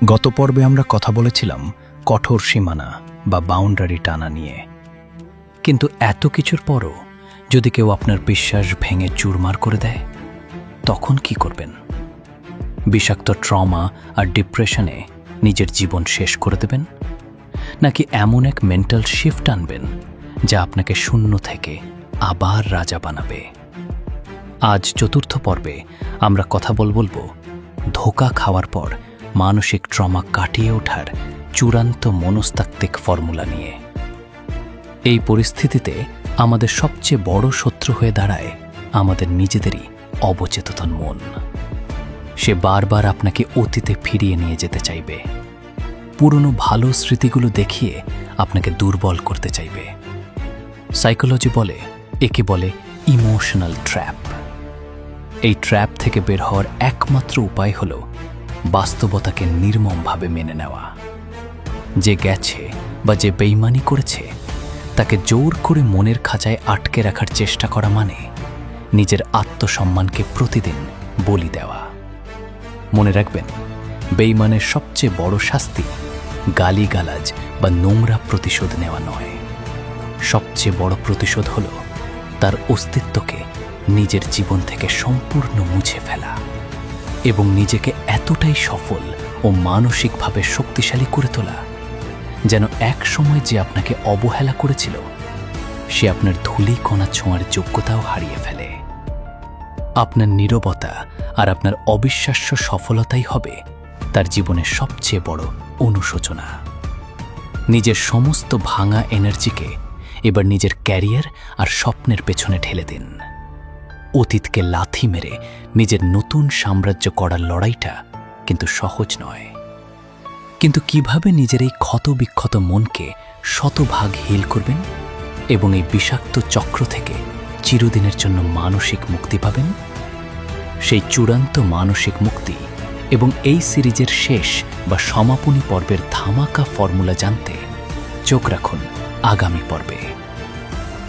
গত পর্বে আমরা কথা বলেছিলাম কঠোর সীমানা বা বাউন্ডারি টানা নিয়ে। কিন্তু এত কিছুর পরও যদি কেউ আপনার বিশ্বাস ভেঙে চুরমার করে দেয়, তখন কি করবেন? বিষাক্ত ট্রমা আর ডিপ্রেশনে নিজের জীবন শেষ করে দেবেন, নাকি এমন এক মেন্টাল শিফট আনবেন যা আপনাকে শূন্য থেকে আবার রাজা বানাবে? আজ চতুর্থ পর্বে আমরা কথা বলবো ধোঁকা খাওয়ার পর মানসিক ট্রমা কাটিয়ে ওঠার চূড়ান্ত মনস্তাত্ত্বিক ফর্মুলা নিয়ে। এই পরিস্থিতিতে আমাদের সবচেয়ে বড় শত্রু হয়ে দাঁড়ায় আমাদের নিজেদেরই অবচেতন মন। সে বারবার আপনাকে অতীতে ফিরিয়ে নিয়ে যেতে চাইবে, পুরনো ভালো স্মৃতিগুলো দেখিয়ে আপনাকে দুর্বল করতে চাইবে। সাইকোলজি বলে একে বলে ইমোশনাল ট্র্যাপ। এই ট্র্যাপ থেকে বের হওয়ার একমাত্র উপায় হল বাস্তবতাকে নির্মমভাবে মেনে নেওয়া। যে গেছে বা যে বেইমানি করেছে তাকে জোর করে মনের খাঁচায় আটকে রাখার চেষ্টা করা মানে নিজের আত্মসম্মানকে প্রতিদিন বলি দেওয়া। মনে রাখবেন, বেইমানের সবচেয়ে বড় শাস্তি গালিগালাজ বা নোংরা প্রতিশোধ নেওয়া নয়। সবচেয়ে বড় প্রতিশোধ হল তার অস্তিত্বকে নিজের জীবন থেকে সম্পূর্ণ মুছে ফেলা এবং নিজেকে এতটাই সফল ও মানসিকভাবে শক্তিশালী করে তোলা যেন এক সময় যে আপনাকে অবহেলা করেছিল সে আপনার ধূলিকণা ছোঁয়ার যোগ্যতাও হারিয়ে ফেলে। আপনার নীরবতা আর আপনার অবিশ্বাস্য সফলতাই হবে তার জীবনের সবচেয়ে বড় অনুশোচনা। নিজের সমস্ত ভাঙা এনার্জিকে এবার নিজের ক্যারিয়ার আর স্বপ্নের পেছনে ঠেলে দিন। অতীতকে লাথি মেরে নিজের নতুন সাম্রাজ্য করার লড়াইটা কিন্তু সহজ নয়। কিন্তু কিভাবে নিজের এই ক্ষতবিক্ষত মনকে শতভাগ হিল করবেন এবং এই বিষাক্ত চক্র থেকে চিরদিনের জন্য মানসিক মুক্তি পাবেন? সেই চূড়ান্ত মানসিক মুক্তি এবং এই সিরিজের শেষ বা সমাপনী পর্বের ধামাকা ফর্মুলা জানতে চোখ রাখুন আগামী পর্বে।